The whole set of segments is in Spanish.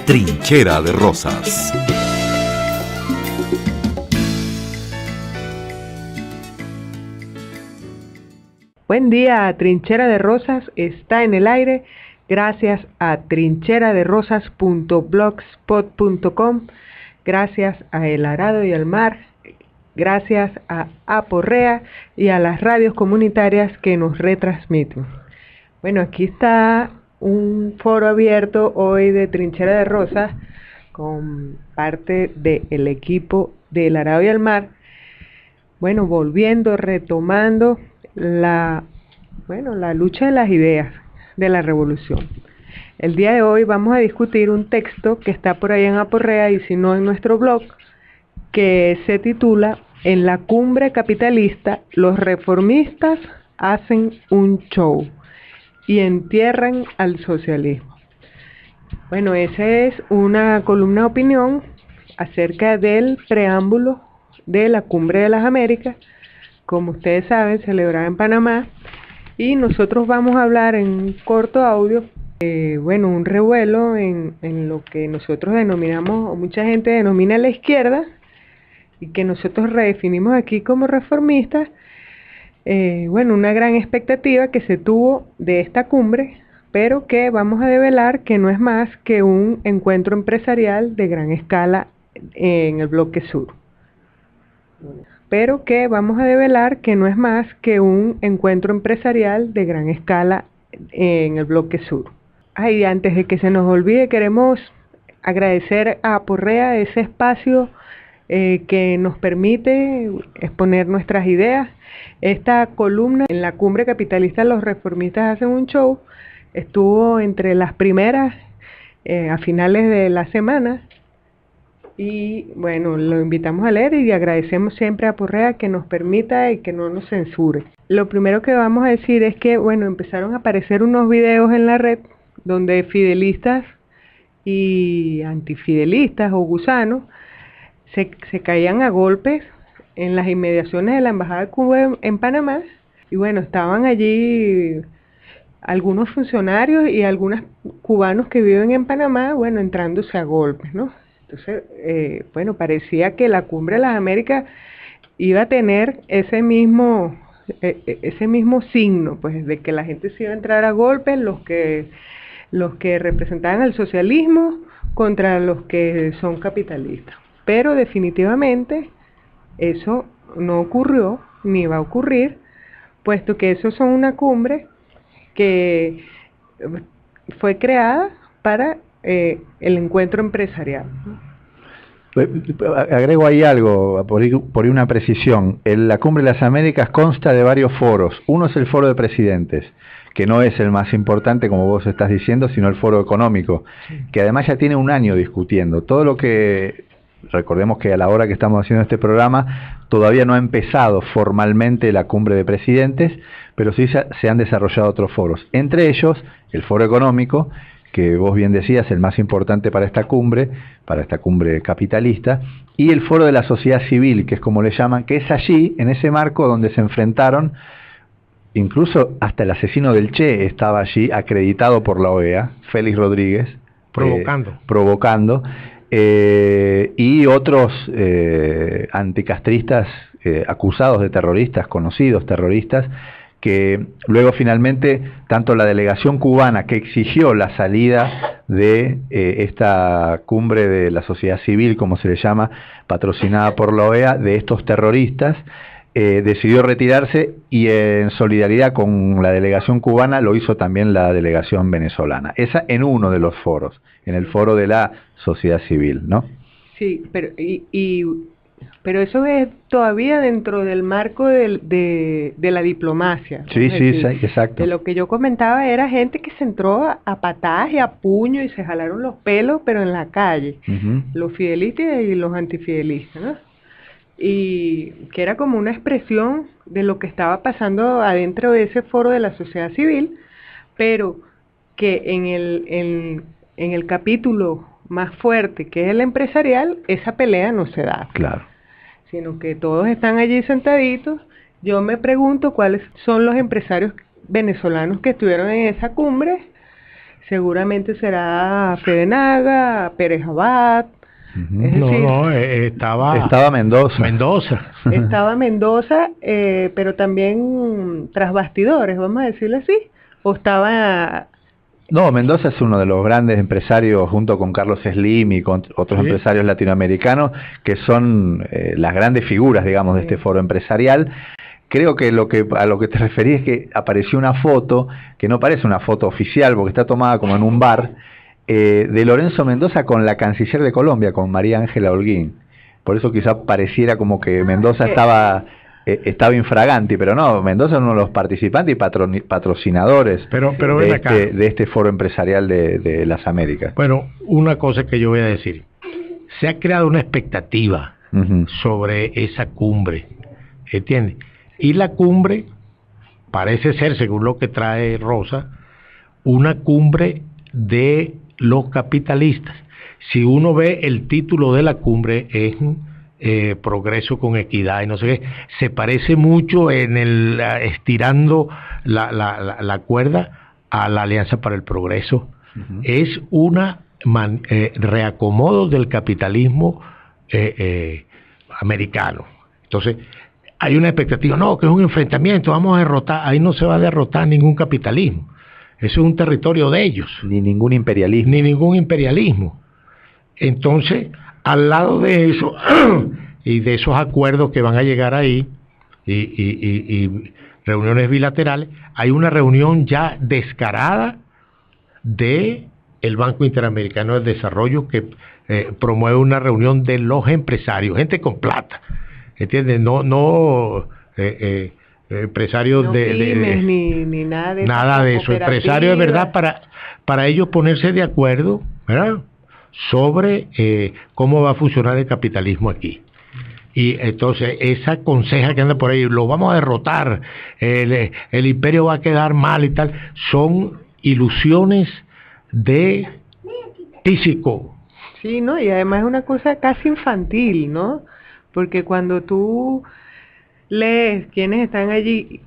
Trinchera de Rosas. Buen día, Trinchera de Rosas está en el aire gracias a trincheraderosas.blogspot.com, gracias a El Arado y al Mar, gracias a Aporrea y a las radios comunitarias que nos retransmiten. Bueno, aquí está un foro abierto hoy de Trinchera de Rosas con parte del equipo de El Arado y al Mar. Bueno, retomando la lucha de las ideas de la revolución. El día de hoy vamos a discutir un texto que está por ahí en Aporrea y si no en nuestro blog, que se titula En la cumbre capitalista, los reformistas hacen un show y entierran al socialismo. Bueno, esa es una columna de opinión acerca del preámbulo de la Cumbre de las Américas, como ustedes saben, celebrada en Panamá, y nosotros vamos a hablar en un corto audio, un revuelo en lo que nosotros denominamos, o mucha gente denomina la izquierda, y que nosotros redefinimos aquí como reformistas. Una gran expectativa que se tuvo de esta cumbre, pero que vamos a develar que no es más que un encuentro empresarial de gran escala en el bloque sur. Y antes de que se nos olvide, queremos agradecer a Aporrea ese espacio que nos permite exponer nuestras ideas. Esta columna en la cumbre capitalista, los reformistas hacen un show, estuvo entre las primeras a finales de la semana. Y bueno, lo invitamos a leer y agradecemos siempre a Aporrea que nos permita y que no nos censure. Lo primero que vamos a decir es que, empezaron a aparecer unos videos en la red donde fidelistas y antifidelistas o gusanos se caían a golpes en las inmediaciones de la Embajada de Cuba en Panamá. Y estaban allí algunos funcionarios y algunos cubanos que viven en Panamá, entrándose a golpes, ¿no? Entonces, parecía que la Cumbre de las Américas iba a tener ese mismo signo, pues, de que la gente se iba a entrar a golpes, los que representaban el socialismo contra los que son capitalistas. Pero definitivamente eso no ocurrió, ni va a ocurrir, puesto que esos son una cumbre que fue creada para el encuentro empresarial. Agrego ahí algo, por ahí una precisión. La Cumbre de las Américas consta de varios foros. Uno es el foro de presidentes, que no es el más importante, como vos estás diciendo, sino el foro económico, que además ya tiene un año discutiendo. Todo lo que, recordemos que a la hora que estamos haciendo este programa, todavía no ha empezado formalmente la Cumbre de Presidentes, pero sí se han desarrollado otros foros. Entre ellos, el foro económico, que vos bien decías, el más importante para esta cumbre capitalista, y el foro de la sociedad civil, que es como le llaman, que es allí, en ese marco, donde se enfrentaron, incluso hasta el asesino del Che estaba allí, acreditado por la OEA, Félix Rodríguez, provocando, y otros anticastristas acusados de terroristas, conocidos terroristas, que luego finalmente tanto la delegación cubana que exigió la salida de esta cumbre de la sociedad civil, como se le llama, patrocinada por la OEA, de estos terroristas, decidió retirarse, y en solidaridad con la delegación cubana lo hizo también la delegación venezolana. Esa en uno de los foros, en el foro de la sociedad civil, ¿no? Sí, pero eso es todavía dentro del marco de la diplomacia. Sí, exacto. De lo que yo comentaba era gente que se entró a patadas y a puños y se jalaron los pelos, pero en la calle. Uh-huh. Los fidelistas y los antifidelistas, ¿no? Y que era como una expresión de lo que estaba pasando adentro de ese foro de la sociedad civil, pero que en el capítulo más fuerte, que es el empresarial, esa pelea no se da. Claro. Sino que todos están allí sentaditos. Yo me pregunto cuáles son los empresarios venezolanos que estuvieron en esa cumbre. seguramente será Fredenaga, Pérez Abad. Es No, decir, no, Estaba Mendoza. estaba Mendoza, pero también tras bastidores, vamos a decirlo así, o estaba... No, Mendoza es uno de los grandes empresarios, junto con Carlos Slim y con otros Sí. empresarios latinoamericanos, que son las grandes figuras, digamos, de Sí. este foro empresarial. Creo que a lo que te referís es que apareció una foto, que no parece una foto oficial, porque está tomada como en un bar, de Lorenzo Mendoza con la canciller de Colombia, con María Ángela Holguín. Por eso quizá pareciera como que Mendoza estaba infraganti, pero no, Mendoza es uno de los participantes y patrocinadores Pero de, ven acá. de este foro empresarial de las Américas. Bueno, una cosa que yo voy a decir. Se ha creado una expectativa Ujú. sobre esa cumbre, ¿entiendes? Y la cumbre parece ser, según lo que trae Rosa, una cumbre de los capitalistas. Si uno ve el título de la cumbre es progreso con equidad y no sé qué, se parece mucho en el estirando la cuerda a la Alianza para el Progreso. Ujú. Es una reacomodo del capitalismo americano. Entonces, hay una expectativa, no, que es un enfrentamiento, vamos a derrotar, ahí no se va a derrotar ningún capitalismo. Eso es un territorio de ellos. Ni ningún imperialismo. Ni ningún imperialismo. Entonces, al lado de eso, y de esos acuerdos que van a llegar ahí, y reuniones bilaterales, hay una reunión ya descarada de el Banco Interamericano del Desarrollo que promueve una reunión de los empresarios, gente con plata, ¿entiendes? No empresarios No pymes, ni nada de nada de eso, empresarios de verdad para ellos ponerse de acuerdo, ¿verdad?, sobre cómo va a funcionar el capitalismo aquí. Y entonces esa conseja que anda por ahí, lo vamos a derrotar, el imperio va a quedar mal y tal, son ilusiones de físico. Sí, ¿no? Y además es una cosa casi infantil, ¿no? Porque cuando tú lees quiénes están allí,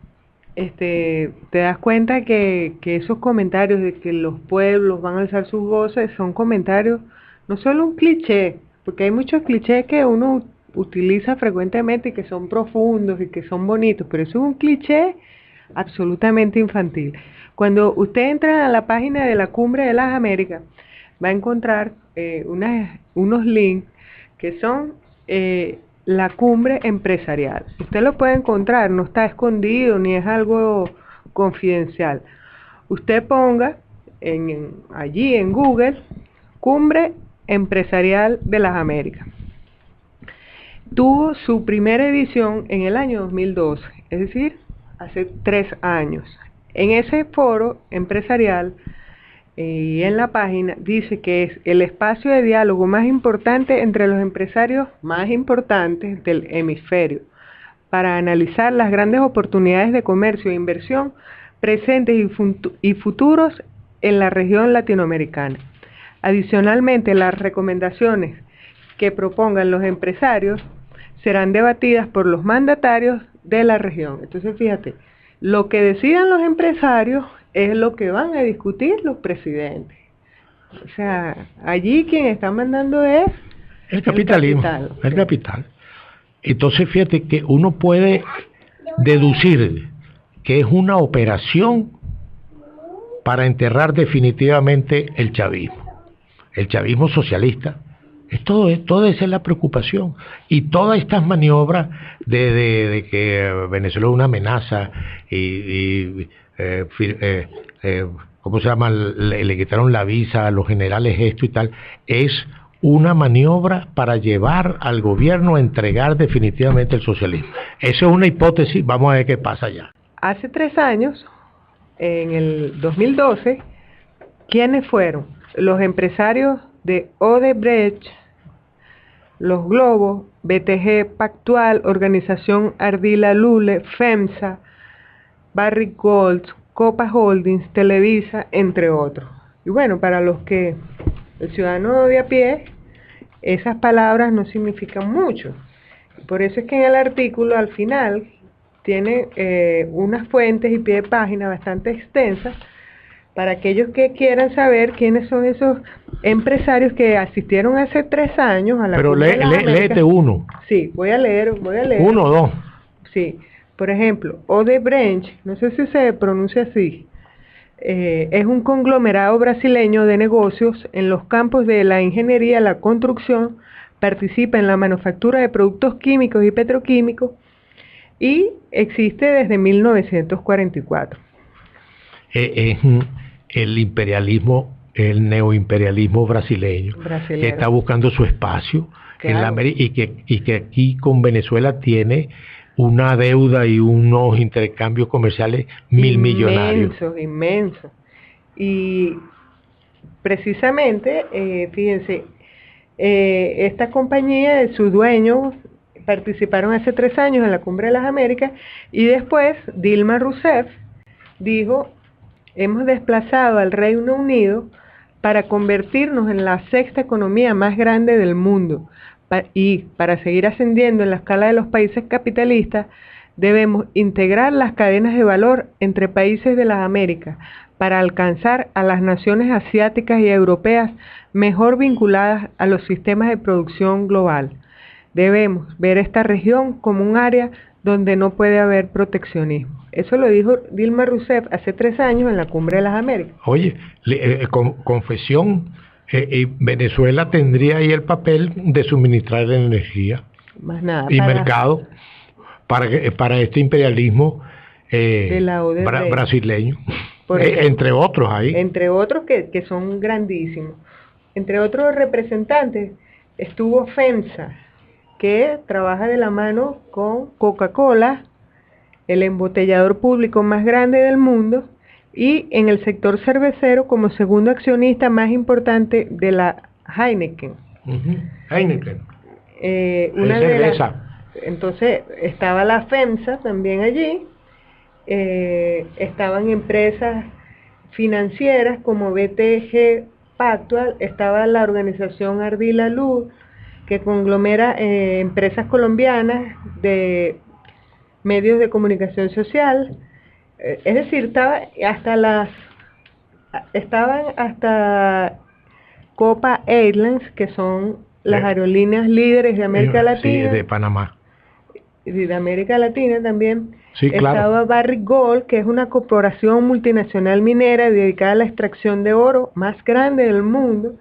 te das cuenta que esos comentarios de que los pueblos van a alzar sus voces son comentarios, no solo un cliché, porque hay muchos clichés que uno utiliza frecuentemente y que son profundos y que son bonitos, pero eso es un cliché absolutamente infantil. Cuando usted entra a la página de la Cumbre de las Américas, va a encontrar unos links que son la cumbre empresarial. Usted lo puede encontrar, no está escondido ni es algo confidencial. Usted ponga allí en Google, Cumbre Empresarial de las Américas. Tuvo su primera edición en el año 2012, es decir, hace 3 años. En ese foro empresarial y en la página dice que es el espacio de diálogo más importante entre los empresarios más importantes del hemisferio para analizar las grandes oportunidades de comercio e inversión presentes y futuros en la región latinoamericana. Adicionalmente, las recomendaciones que propongan los empresarios serán debatidas por los mandatarios de la región. Entonces, fíjate, lo que decidan los empresarios es lo que van a discutir los presidentes. O sea, allí quien está mandando es el capitalismo, el capital. Entonces, fíjate que uno puede deducir que es una operación para enterrar definitivamente el chavismo socialista. Toda esa es la preocupación. Y todas estas maniobras de que Venezuela es una amenaza ¿cómo se llama? Le quitaron la visa a los generales, esto y tal, es una maniobra para llevar al gobierno a entregar definitivamente el socialismo. Eso es una hipótesis, vamos a ver qué pasa ya. Hace 3 años, en el 2012, ¿quiénes fueron? Los empresarios de Odebrecht, Los Globos, BTG Pactual, Organización Ardila Lule, FEMSA, Barrick Gold, Copa Holdings, Televisa, entre otros. Y bueno, para los que el ciudadano de a pie, esas palabras no significan mucho. Por eso es que en el artículo al final tiene unas fuentes y pie de página bastante extensas para aquellos que quieran saber quiénes son esos empresarios que asistieron hace 3 años a la Pero Cumbre de las Américas. léete uno. Sí, voy a leer. Uno o dos. Sí, por ejemplo, Odebrecht, no sé si se pronuncia así, es un conglomerado brasileño de negocios en los campos de la ingeniería, la construcción, participa en la manufactura de productos químicos y petroquímicos y existe desde 1944. Es el imperialismo, el neoimperialismo brasileño, que está buscando su espacio en la y que aquí con Venezuela tiene una deuda y unos intercambios comerciales millonarios. Inmensos. Y precisamente, fíjense, esta compañía, sus dueños participaron hace 3 años en la Cumbre de las Américas y después Dilma Rousseff dijo: hemos desplazado al Reino Unido para convertirnos en la 6ª economía más grande del mundo. Y para seguir ascendiendo en la escala de los países capitalistas, debemos integrar las cadenas de valor entre países de las Américas para alcanzar a las naciones asiáticas y europeas mejor vinculadas a los sistemas de producción global. Debemos ver esta región como un área donde no puede haber proteccionismo. Eso lo dijo Dilma Rousseff hace 3 años en la Cumbre de las Américas. Oye, confesión, Venezuela tendría ahí el papel de suministrar energía más nada, y mercado para este imperialismo brasileño, entre otros ahí. Entre otros que son grandísimos. Entre otros representantes estuvo FEMSA, que trabaja de la mano con Coca-Cola, el embotellador público más grande del mundo, y en el sector cervecero como segundo accionista más importante de la Heineken. Heineken. Una cerveza. Entonces estaba la FEMSA también allí, estaban empresas financieras como BTG Pactual, estaba la organización Ardila Luz, que conglomera empresas colombianas de medios de comunicación social. Es decir, estaban hasta Copa Airlines, que son las aerolíneas líderes de América Latina. Sí, de Panamá. Y de América Latina también. Sí, claro. Estaba Barrick Gold, que es una corporación multinacional minera dedicada a la extracción de oro más grande del mundo.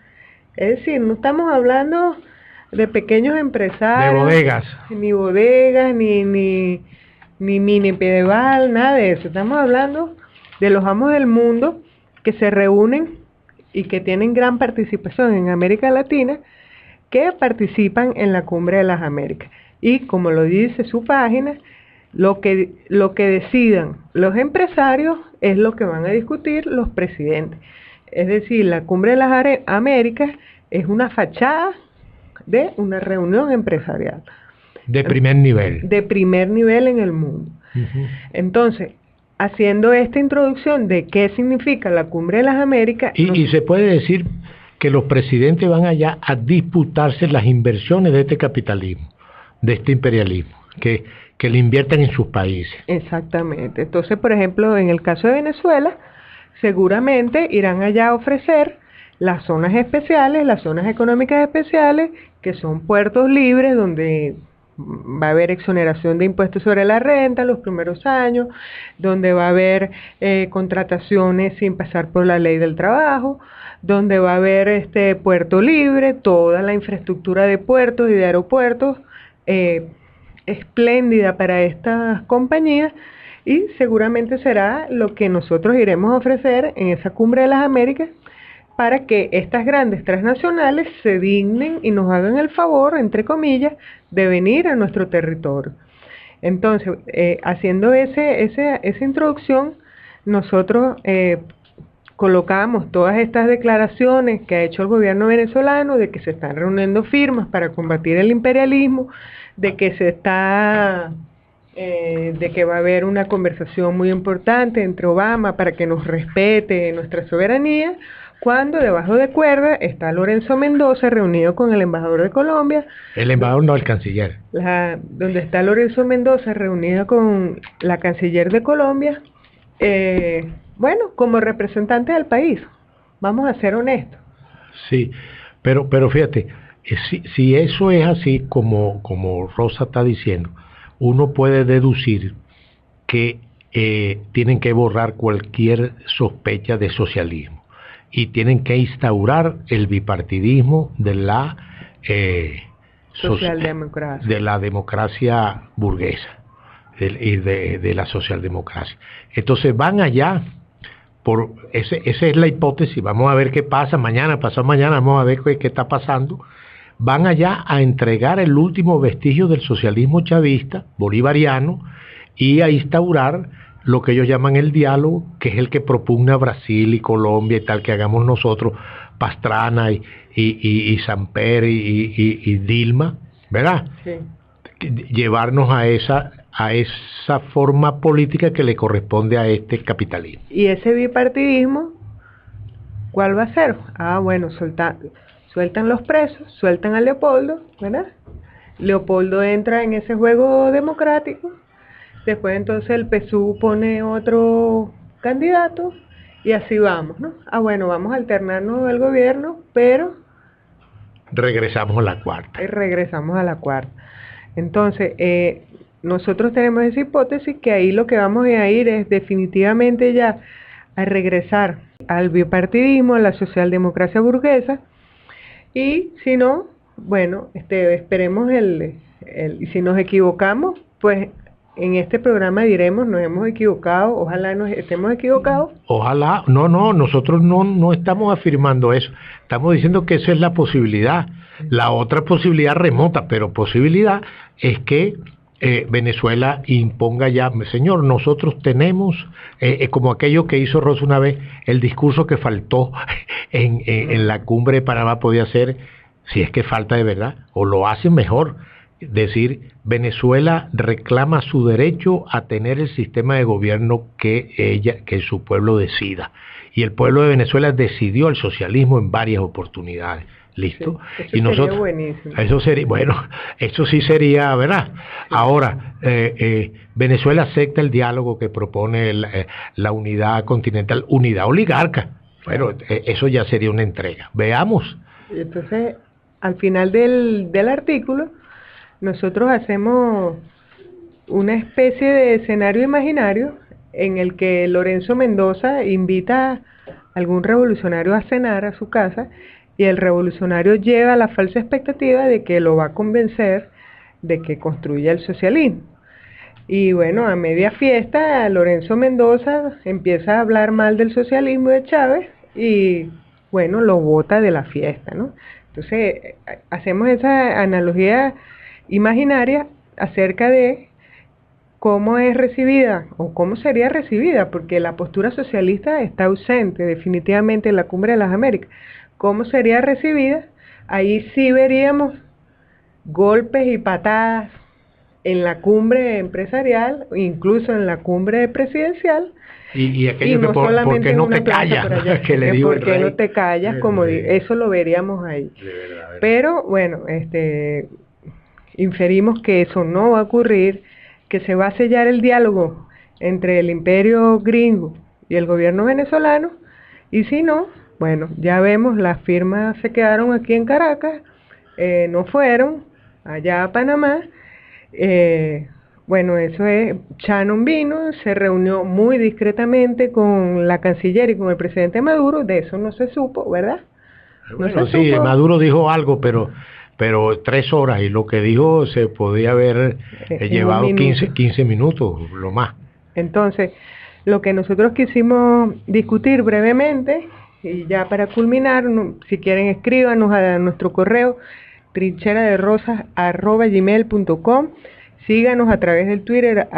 Es decir, no estamos hablando de pequeños empresarios. De bodegas. Ni bodegas, ni mini Piedeval, nada de eso. Estamos hablando de los amos del mundo que se reúnen y que tienen gran participación en América Latina, que participan en la Cumbre de las Américas. Y como lo dice su página, lo que decidan los empresarios es lo que van a discutir los presidentes. Es decir, la Cumbre de las Américas es una fachada de una reunión empresarial. De primer nivel. De primer nivel en el mundo. Entonces, haciendo esta introducción de qué significa la Cumbre de las Américas... Y se puede decir que los presidentes van allá a disputarse las inversiones de este capitalismo, de este imperialismo, que le inviertan en sus países. Exactamente. Entonces, por ejemplo, en el caso de Venezuela, seguramente irán allá a ofrecer las zonas especiales, las zonas económicas especiales, que son puertos libres donde va a haber exoneración de impuestos sobre la renta los primeros años, donde va a haber contrataciones sin pasar por la ley del trabajo, donde va a haber puerto libre, toda la infraestructura de puertos y de aeropuertos espléndida para estas compañías, y seguramente será lo que nosotros iremos a ofrecer en esa Cumbre de las Américas para que estas grandes transnacionales se dignen y nos hagan el favor, entre comillas, de venir a nuestro territorio. Entonces, haciendo esa introducción, nosotros colocamos todas estas declaraciones que ha hecho el gobierno venezolano de que se están reuniendo firmas para combatir el imperialismo, de que de que va a haber una conversación muy importante entre Obama para que nos respete nuestra soberanía, cuando debajo de cuerda está Lorenzo Mendoza reunido con el embajador de Colombia. El embajador no, el canciller. Donde está Lorenzo Mendoza reunido con la canciller de Colombia, bueno, como representante del país, vamos a ser honestos. Sí, pero fíjate, si eso es así como Rosa está diciendo, uno puede deducir que tienen que borrar cualquier sospecha de socialismo y tienen que instaurar el bipartidismo de la socialdemocracia, de la democracia burguesa y de la socialdemocracia. Entonces van allá, esa es la hipótesis, vamos a ver qué pasa mañana, pasado mañana, vamos a ver qué está pasando. Van allá a entregar el último vestigio del socialismo chavista, bolivariano, y a instaurar lo que ellos llaman el diálogo, que es el que propugna Brasil y Colombia y tal, que hagamos nosotros, Pastrana y Samper y Dilma, ¿verdad? Sí. Llevarnos a esa forma política que le corresponde a este capitalismo. Y ese bipartidismo, ¿cuál va a ser? Bueno, sueltan los presos, sueltan a Leopoldo, ¿verdad? Leopoldo entra en ese juego democrático, después entonces el PSUV pone otro candidato y así vamos, ¿no? Bueno, vamos a alternarnos al gobierno, pero regresamos a la cuarta. Regresamos a la cuarta. Entonces, nosotros tenemos esa hipótesis que ahí lo que vamos a ir es definitivamente ya a regresar al bipartidismo, a la socialdemocracia burguesa, y si no, bueno, esperemos y si nos equivocamos, pues en este programa diremos, nos hemos equivocado, ojalá nos estemos equivocados. Ojalá, no, nosotros no estamos afirmando eso, estamos diciendo que esa es la posibilidad. La otra posibilidad remota, pero posibilidad, es que Venezuela imponga ya, señor, nosotros tenemos, como aquello que hizo Rosa una vez, el discurso que faltó en la cumbre de Panamá podía ser, si es que falta de verdad, o lo hacen mejor, decir, Venezuela reclama su derecho a tener el sistema de gobierno que su pueblo decida. Y el pueblo de Venezuela decidió el socialismo en varias oportunidades. ¿Listo? Sí, eso y nosotros, sería buenísimo. Eso sería, bueno, eso sí sería, ¿verdad? Sí. Ahora, Venezuela acepta el diálogo que propone la unidad continental, unidad oligarca. Bueno, eso ya sería una entrega. Veamos. Entonces, al final del artículo, nosotros hacemos una especie de escenario imaginario en el que Lorenzo Mendoza invita a algún revolucionario a cenar a su casa, y el revolucionario lleva la falsa expectativa de que lo va a convencer de que construya el socialismo. Y bueno, a media fiesta, Lorenzo Mendoza empieza a hablar mal del socialismo de Chávez y bueno, lo bota de la fiesta, ¿no? Entonces, hacemos esa analogía imaginaria acerca de cómo es recibida o cómo sería recibida, porque la postura socialista está ausente definitivamente en la Cumbre de las Américas. ¿Cómo sería recibida? Ahí sí veríamos golpes y patadas en la cumbre empresarial, incluso en la cumbre presidencial. Y aquello no que ¿por qué no te callas? Que le digo ¿por qué no te callas? Como eso lo veríamos ahí. Verdad. Pero bueno, inferimos que eso no va a ocurrir, que se va a sellar el diálogo entre el imperio gringo y el gobierno venezolano, y si no, bueno, ya vemos, las firmas se quedaron aquí en Caracas, no fueron allá a Panamá. Bueno, eso es, Shannon vino, se reunió muy discretamente con la canciller y con el presidente Maduro, de eso no se supo, ¿verdad? Bueno, sí, Maduro dijo algo, pero 3 horas, y lo que dijo se podía haber llevado 15 minutos, lo más. Entonces, lo que nosotros quisimos discutir brevemente, y ya para culminar, si quieren escríbanos a nuestro correo trincheraderosas@gmail.com, síganos a través del Twitter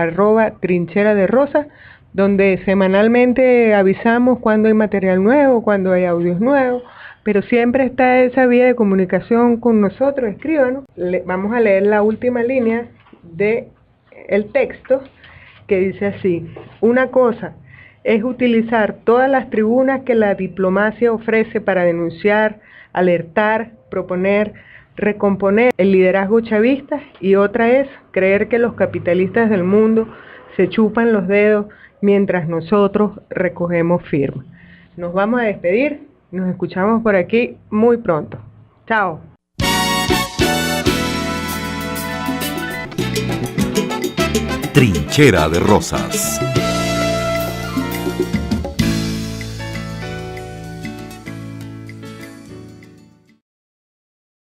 @trincheraderosas, donde semanalmente avisamos cuando hay material nuevo, cuando hay audios nuevos, pero siempre está esa vía de comunicación con nosotros. Escríbanos. Vamos a leer la última línea del texto, que dice así: una cosa es utilizar todas las tribunas que la diplomacia ofrece para denunciar, alertar, proponer, recomponer el liderazgo chavista, y otra es creer que los capitalistas del mundo se chupan los dedos mientras nosotros recogemos firmas. Nos vamos a despedir, nos escuchamos por aquí muy pronto. Chao. Trinchera de Rosas.